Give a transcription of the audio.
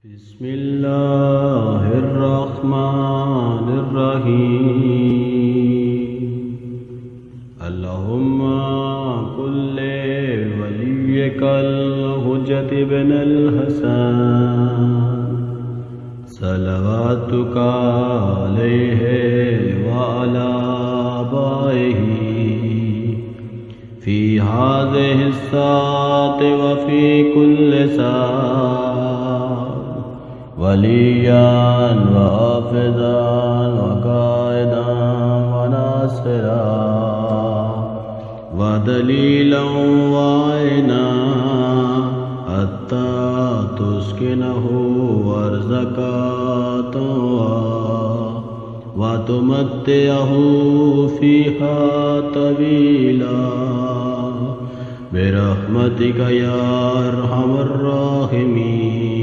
बिस्मिल्लाहिर्रहमानिर्रहीम। अल्लाहुम्मा कुल्ले वलिय्यकल हुज्जत इब्नुल हसन सलवातुका अलैहि व अला आबाइही फी हाज़िहि स्साअति व फी कुल्लि साअत वलियान व हाफ़िज़ान व क़ाइदान व नासिरान व दलीलन व आइना हत्ता तुस्किनहु अर्ज़क़ातन व तुमत्तिअहु फ़ीहा तवीला बिरहमतिका या अरहमर राहिमीन।